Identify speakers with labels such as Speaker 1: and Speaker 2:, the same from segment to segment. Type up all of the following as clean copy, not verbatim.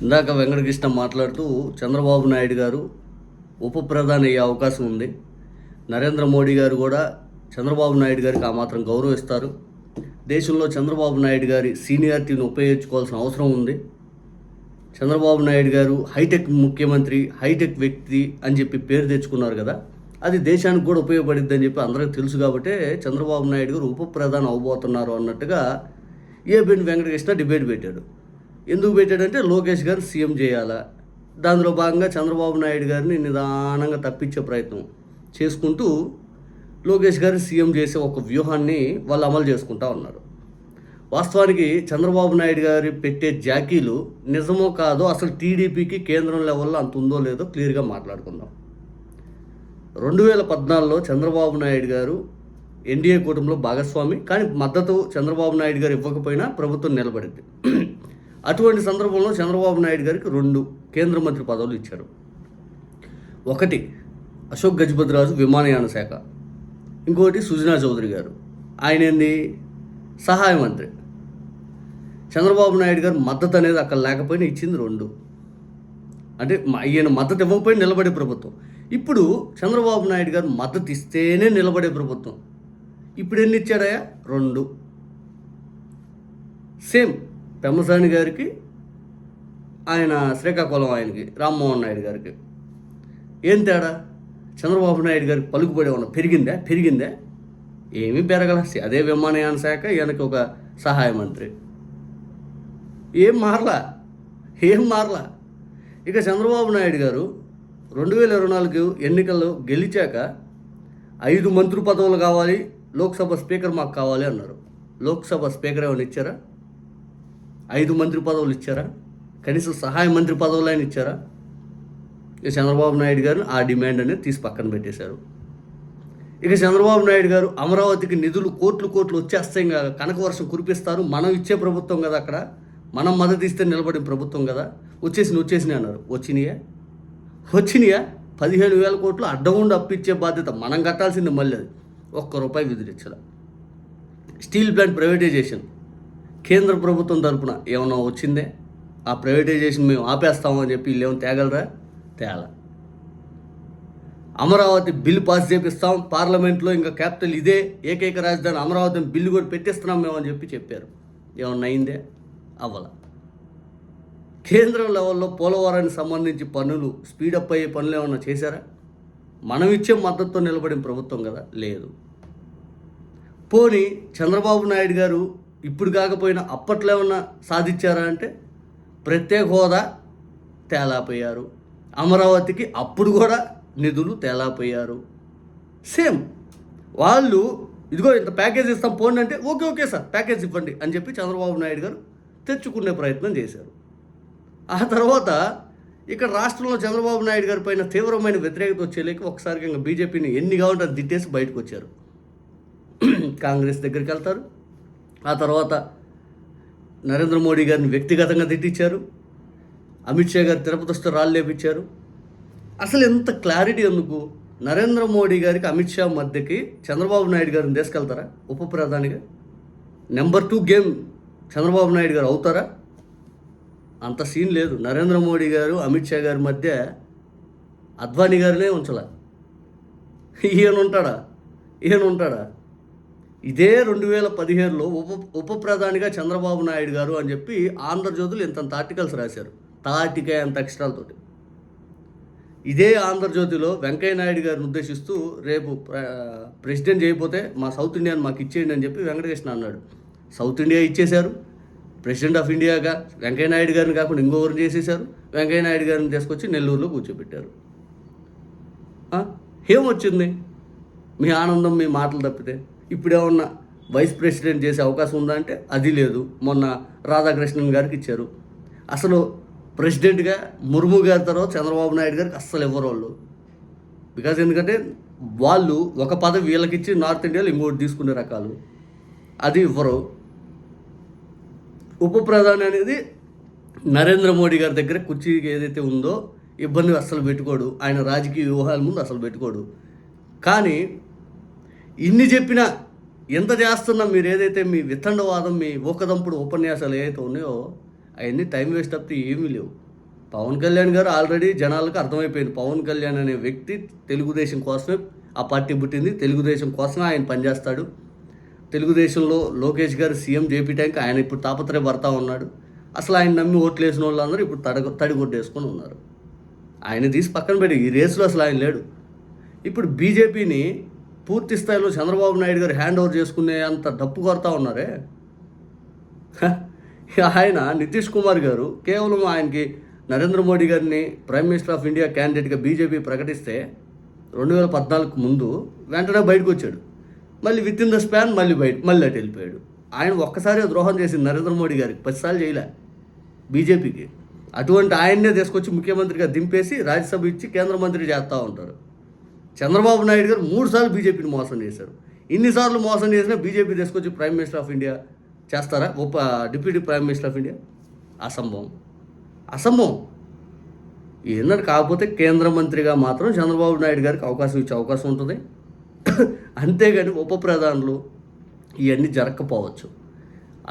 Speaker 1: ఇందాక వెంకటకృష్ణ మాట్లాడుతూ చంద్రబాబు నాయుడు గారు ఉప ప్రధాని అయ్యే అవకాశం ఉంది. నరేంద్ర మోడీ గారు కూడా చంద్రబాబు నాయుడు గారికి ఆ మాత్రం గౌరవిస్తారు. దేశంలో చంద్రబాబు నాయుడు గారి సీనియారిటీని ఉపయోగించుకోవాల్సిన అవసరం ఉంది. చంద్రబాబు నాయుడు గారు హైటెక్ ముఖ్యమంత్రి, హైటెక్ వ్యక్తి అని చెప్పి పేరు తెచ్చుకున్నారు కదా, అది దేశానికి కూడా ఉపయోగపడిద్ది అని చెప్పి అందరికీ తెలుసు. కాబట్టే చంద్రబాబు నాయుడు గారు ఉప ప్రధాని అవబోతున్నారు అన్నట్టుగా ఏబిఎన్ వెంకటకృష్ణ డిబేట్ పెట్టాడు. ఎందుకు పెట్టాడంటే లోకేష్ గారు సీఎం చేయాలా, దానిలో భాగంగా చంద్రబాబు నాయుడు గారిని నిదానంగా తప్పించే ప్రయత్నం చేసుకుంటూ లోకేష్ గారు సీఎం చేసే ఒక వ్యూహాన్ని వాళ్ళు అమలు చేసుకుంటా ఉన్నారు. వాస్తవానికి చంద్రబాబు నాయుడు గారి పెట్టే జాకీలు నిజమో కాదో, అసలు టీడీపీకి కేంద్రం లెవెల్లో అంత ఉందో లేదో క్లియర్గా మాట్లాడుకుందాం. 2014లో చంద్రబాబు నాయుడు గారు ఎన్డీఏ కూటమిలో భాగస్వామి, కానీ మద్దతు చంద్రబాబు నాయుడు గారు ఇవ్వకపోయినా ప్రభుత్వం నిలబడింది. అటువంటి సందర్భంలో చంద్రబాబు నాయుడు గారికి 2 కేంద్ర మంత్రి పదవులు ఇచ్చారు. ఒకటి అశోక్ గజపతిరాజు విమానయాన శాఖ, ఇంకోటి సుజనా చౌదరి గారు, ఆయన ఏంది సహాయ మంత్రి. చంద్రబాబు నాయుడు గారు మద్దతు అనేది అక్కడ లేకపోయినా ఇచ్చింది 2. అంటే ఈయన మద్దతు ఇవ్వకపోయినా నిలబడే ప్రభుత్వం. ఇప్పుడు చంద్రబాబు నాయుడు గారు మద్దతు ఇస్తేనే నిలబడే ప్రభుత్వం. ఇప్పుడు ఎన్ని ఇచ్చాడయా? 2. సేమ్ పెమ్మసాని గారికి, ఆయన శ్రీకాకుళం ఆయనకి రామ్మోహన్ నాయుడు గారికి ఏం తేడా? చంద్రబాబు నాయుడు గారికి పలుకుబడి ఉన్న పెరిగిందా? ఏమీ పెరగల. అదే విమానయాన శాఖ, ఈయనకి ఒక సహాయ మంత్రి. ఏం మారలా. ఇక చంద్రబాబు నాయుడు గారు 2024 ఎన్నికల్లో గెలిచాక 5 మంత్రి పదవులు కావాలి, లోక్సభ స్పీకర్ మాకు కావాలి అన్నారు. లోక్సభ స్పీకర్ ఏమైనా ఇచ్చారా? 5 మంత్రి పదవులు ఇచ్చారా? కనీసం సహాయ మంత్రి పదవులు అయినా ఇచ్చారా? ఇక చంద్రబాబు నాయుడు గారు ఆ డిమాండ్ అనేది తీసి పక్కన పెట్టేశారు. ఇక చంద్రబాబు నాయుడు గారు అమరావతికి నిధులు కోట్లు వచ్చేస్తాయి, ఇంకా కనకవర్షం కురిపిస్తారు, మనం ఇచ్చే ప్రభుత్వం కదా, అక్కడ మనం మద్దతు ఇస్తే నిలబడిన ప్రభుత్వం కదా, వచ్చేసినాయి అన్నారు. వచ్చినాయా? 15,000 కోట్లు అడ్డగుండా అప్పిచ్చే బాధ్యత మనం కట్టాల్సింది. మళ్ళీ అది ₹1 విధించాల. స్టీల్ ప్లాంట్ ప్రైవేటైజేషన్ కేంద్ర ప్రభుత్వం తరపున ఏమన్నా వచ్చిందే? ఆ ప్రైవేటైజేషన్ మేము ఆపేస్తామని చెప్పి వీళ్ళు ఏమైనా తేగలరా? తేల. అమరావతి బిల్లు పాస్ చేపిస్తాం పార్లమెంట్లో, ఇంకా క్యాపిటల్ ఇదే, ఏకైక రాజధాని అమరావతి బిల్లు కూడా పెట్టిస్తున్నాం మేము అని చెప్పి చెప్పారు. ఏమన్నా అయిందే? అవ్వాల. కేంద్రం లెవెల్లో పోలవరానికి సంబంధించి పనులు స్పీడప్ అయ్యే పనులు ఏమన్నా చేశారా? మనం ఇచ్చే మద్దతుతో నిలబడిన ప్రభుత్వం కదా, లేదు. పోనీ చంద్రబాబు నాయుడు గారు ఇప్పుడు కాకపోయినా అప్పట్లో ఏమన్నా సాధించారా అంటే ప్రత్యేక హోదా తేలాపోయారు, అమరావతికి అప్పుడు కూడా నిధులు తేలాపోయారు. సేమ్ వాళ్ళు ఇదిగో ఇంత ప్యాకేజ్ ఇస్తాం పోండి అంటే ఓకే సార్ ప్యాకేజ్ ఇవ్వండి అని చెప్పి చంద్రబాబు నాయుడు గారు తెచ్చుకునే ప్రయత్నం చేశారు. ఆ తర్వాత ఇక్కడ రాష్ట్రంలో చంద్రబాబు నాయుడు గారి పైన తీవ్రమైన వ్యతిరేకత వచ్చేలేక ఒకసారిగా ఇంకా బీజేపీని ఎన్ని కావాలంటే అది తిట్టేసి బయటకు వచ్చారు. కాంగ్రెస్ దగ్గరికి వెళ్తారు. ఆ తర్వాత నరేంద్ర మోడీ గారిని వ్యక్తిగతంగా తిట్టించారు. అమిత్ షా గారు తిరుపతి వస్తే రాళ్ళు లేపించారు. అసలు ఎంత క్లారిటీ ఎందుకు? నరేంద్ర మోడీ గారికి అమిత్ షా మధ్యకి చంద్రబాబు నాయుడు గారిని తీసుకెళ్తారా ఉప ప్రధానిగా? నెంబర్ 2 గేమ్ చంద్రబాబు నాయుడు గారు అవుతారా? అంత సీన్ లేదు. నరేంద్ర మోడీ గారు అమిత్ షా గారి మధ్య అద్వానీ గారినే ఉంచాల. ఈయన ఉంటాడా? ఇదే 2017లో ఉప ప్రధానిగా చంద్రబాబు నాయుడు గారు అని చెప్పి ఆంధ్రజ్యోతులు ఇంతంత ఆర్టికల్స్ రాశారు, అంత ఎక్స్ట్రాలతోటి. ఇదే ఆంధ్రజ్యోతిలో వెంకయ్య నాయుడు గారిని ఉద్దేశిస్తూ రేపు ప్రెసిడెంట్ చేయకపోతే మా సౌత్ ఇండియాని మాకు ఇచ్చేయండి అని చెప్పి వెంకటకృష్ణ అన్నాడు. సౌత్ ఇండియా ఇచ్చేశారు. ప్రెసిడెంట్ ఆఫ్ ఇండియాగా వెంకయ్య నాయుడు గారిని కాకుండా ఇంకొకరిని చేసేశారు. వెంకయ్య నాయుడు గారిని తీసుకొచ్చి నెల్లూరులో కూర్చోబెట్టారు. ఏమొచ్చింది మీ ఆనందం, మీ మాటలు తప్పితే? ఇప్పుడేమన్నా వైస్ ప్రెసిడెంట్ చేసే అవకాశం ఉందా అంటే అది లేదు. మొన్న రాధాకృష్ణన్ గారికి ఇచ్చారు. అసలు ప్రెసిడెంట్గా ముర్ము గారి తర్వాత చంద్రబాబు నాయుడు గారికి అస్సలు ఇవ్వరు వాళ్ళు. బికాజ్ ఎందుకంటే వాళ్ళు ఒక పదవి వీళ్ళకి ఇచ్చి నార్త్ ఇండియాలో ఇంకోటి తీసుకునే రకాలు, అది ఇవ్వరు. ఉప ప్రధాని అనేది నరేంద్ర మోడీ గారి దగ్గర కుర్చీకి ఏదైతే ఉందో ఇబ్బంది అస్సలు పెట్టుకోడు. ఆయన రాజకీయ వ్యూహాల ముందు అసలు పెట్టుకోడు. కానీ ఇన్ని చెప్పినా ఎంత చేస్తున్నా మీరు ఏదైతే మీ వితండవాదం, మీ ఊకదంపుడు ఉపన్యాసాలు ఏవైతే ఉన్నాయో అవన్నీ టైం వేస్ట్ తప్పితే ఏమీ లేవు. పవన్ కళ్యాణ్ గారు ఆల్రెడీ జనాలకు అర్థమైపోయింది. పవన్ కళ్యాణ్ అనే వ్యక్తి తెలుగుదేశం కోసమే ఆ పార్టీ పుట్టింది, తెలుగుదేశం కోసమే ఆయన పనిచేస్తాడు. తెలుగుదేశంలో లోకేష్ గారు సీఎం చేపించడానికి ఆయన ఇప్పుడు తాపత్రయపడతా ఉన్నాడు. అసలు ఆయన నమ్మి ఓట్లు వేసిన వాళ్ళందరూ ఇప్పుడు తడిగొట్టేసుకొని ఉన్నారు. ఆయన తీసి పక్కన పెట్టి ఈ రేసులో అసలు ఆయన లేడు. ఇప్పుడు బీజేపీని పూర్తి స్థాయిలో చంద్రబాబు నాయుడు గారు హ్యాండ్ ఓవర్ చేసుకునే అంత డప్పు కొడతా ఉన్నారే. ఆయన నితీష్ కుమార్ గారు కేవలం ఆయనకి నరేంద్ర మోడీ గారిని ప్రైమ్ మినిస్టర్ ఆఫ్ ఇండియా క్యాండిడేట్గా బీజేపీ ప్రకటిస్తే 2014 ముందు వెంటనే బయటకు వచ్చాడు. మళ్ళీ విత్ ఇన్ ద స్పాన్ మళ్ళీ అటు వెళ్ళిపోయాడు. ఆయన ఒక్కసారి ద్రోహం చేసింది నరేంద్ర మోడీ గారికి, 10 సార్లు చేయలే బీజేపీకి. అటువంటి ఆయన్నే తీసుకొచ్చి ముఖ్యమంత్రిగా దింపేసి రాజ్యసభ ఇచ్చి కేంద్ర మంత్రి చేస్తూ ఉంటారు. చంద్రబాబు నాయుడు గారు 3 సార్లు బీజేపీని మోసం చేశారు. ఇన్నిసార్లు మోసం చేసినా బీజేపీ తీసుకొచ్చి ప్రైమ్ మినిస్టర్ ఆఫ్ ఇండియా చేస్తారా? Deputy prime minister of India అసంభవం ఏంటంటే, కాకపోతే కేంద్ర మంత్రిగా మాత్రం చంద్రబాబు నాయుడు గారికి అవకాశం ఇచ్చే అవకాశం ఉంటుంది. అంతేగాని ఉప ప్రధానులు ఇవన్నీ జరగకపోవచ్చు.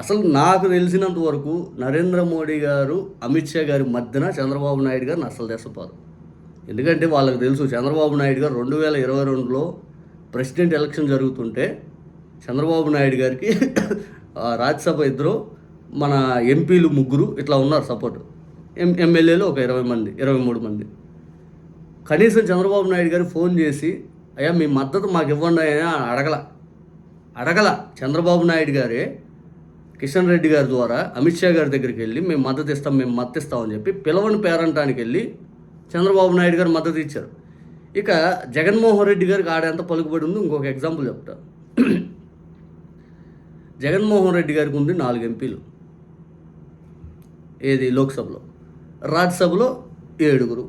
Speaker 1: అసలు నాకు తెలిసినంత వరకు నరేంద్ర మోడీ గారు అమిత్ షా గారి మధ్యన చంద్రబాబు నాయుడు గారిని అసలు తెసపోరు. ఎందుకంటే వాళ్ళకి తెలుసు చంద్రబాబు నాయుడు గారు 2022లో ప్రెసిడెంట్ ఎలక్షన్ జరుగుతుంటే చంద్రబాబు నాయుడు గారికి రాజ్యసభ 2, మన ఎంపీలు 3 ఇట్లా ఉన్నారు సపోర్టు. ఎమ్మెల్యేలు ఒక 20 మంది 23 మంది. కనీసం చంద్రబాబు నాయుడు గారు ఫోన్ చేసి అయ్యా మీ మద్దతు మాకు ఇవ్వండి అని అడగల. చంద్రబాబు నాయుడు గారే కిషన్ రెడ్డి గారి ద్వారా అమిత్ షా గారి దగ్గరికి వెళ్ళి మేము మద్దతు ఇస్తామని చెప్పి పిలవని పేరంటానికి వెళ్ళి చంద్రబాబు నాయుడు గారు మద్దతు ఇచ్చారు. ఇక జగన్మోహన్ రెడ్డి గారికి ఆడెంత పలుకుబడి ఉంది ఇంకొక ఎగ్జాంపుల్ చెప్తా. జగన్మోహన్ రెడ్డి గారికి ఉంది 4 ఎంపీలు, ఏది లోక్సభలో. రాజ్యసభలో 7.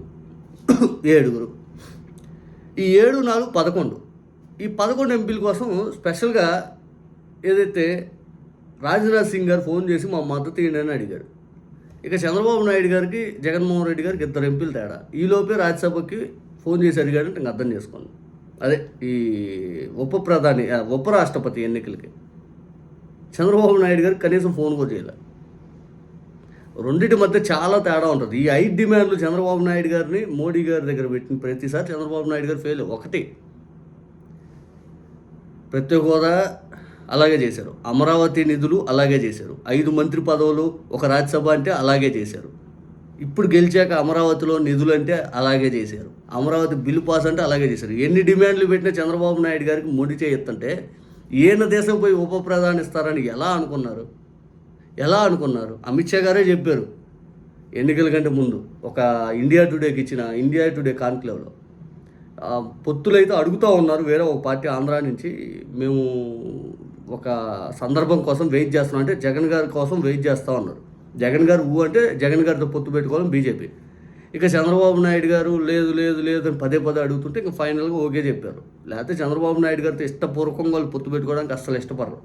Speaker 1: ఈ 7, 4, 11. ఈ 11 ఎంపీల కోసం స్పెషల్గా ఏదైతే రాజ్నాథ్ సింగ్ గారు ఫోన్ చేసి మా మద్దతు ఇవ్వండి అని అడిగాడు. ఇక చంద్రబాబు నాయుడు గారికి జగన్మోహన్ రెడ్డి గారికి 2 ఎంపీలు తేడా. ఈలోపే రాజ్యసభకి ఫోన్ చేసి అడిగాడంటే ఇంక అర్థం చేసుకోండి. అదే ఈ ఉపరాష్ట్రపతి ఎన్నికలకి చంద్రబాబు నాయుడు గారికి కనీసం ఫోన్ కూడా చేయలే. రెండింటి మధ్య చాలా తేడా ఉంటుంది. ఈ 5 డిమాండ్లు చంద్రబాబు నాయుడు గారిని మోడీ గారి దగ్గర పెట్టిన ప్రతిసారి చంద్రబాబు నాయుడు గారు ఫెయిల్. 1, ప్రత్యేక హోదా అలాగే చేశారు, అమరావతి నిధులు అలాగే చేశారు, 5 మంత్రి పదవులు, ఒక రాజ్యసభ అంటే అలాగే చేశారు. ఇప్పుడు గెలిచాక అమరావతిలో నిధులు అంటే అలాగే చేశారు, అమరావతి బిల్లు పాస్ అంటే అలాగే చేశారు. ఎన్ని డిమాండ్లు పెట్టినా చంద్రబాబు నాయుడు గారికి మోడీ చేయొత్తంటే ఈయన దేశం పోయి ఉప ప్రధాని ఇస్తారని ఎలా అనుకున్నారు? అమిత్ షా గారే చెప్పారు ఎన్నికల కంటే ముందు ఒక ఇండియా టుడేకి ఇచ్చిన ఇండియా టుడే కాన్క్లేవ్లో. పొత్తులైతే అడుగుతూ ఉన్నారు వేరే ఒక పార్టీ ఆంధ్రా నుంచి, మేము ఒక సందర్భం కోసం వెయిట్ చేస్తున్నాం అంటే జగన్ గారి కోసం వెయిట్ చేస్తూ ఉన్నారు. జగన్ గారు అంటే జగన్ గారితో పొత్తు పెట్టుకోవాలని బీజేపీ. ఇక చంద్రబాబు నాయుడు గారు లేదు అని పదే అడుగుతుంటే ఇంకా ఫైనల్గా ఓకే చెప్పారు. లేకపోతే చంద్రబాబు నాయుడు గారితో ఇష్టపూర్వకంగా వాళ్ళు పొత్తు పెట్టుకోవడానికి అస్సలు ఇష్టపడరు.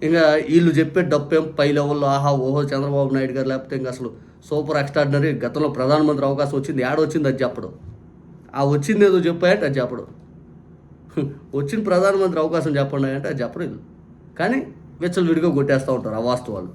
Speaker 1: ఇంకా వీళ్ళు చెప్పే డప్పేం పై లెవెల్లో ఓహో చంద్రబాబు నాయుడు గారు లేకపోతే ఇంకా అసలు సూపర్ ఎక్స్ట్రాడినరీ, గతంలో ప్రధానమంత్రి అవకాశం వచ్చింది, ఏడొచ్చింది అది చెప్పడం, వచ్చింది ఏదో చెప్పాయంటే అది చెప్పడం, వచ్చిన ప్రధానమంత్రి అవకాశం చెప్పండి అంటే అది చెప్పడం. కానీ విచ్చలు విడిగా కొట్టేస్తూ ఉంటారు ఆ వాస్తవాలు.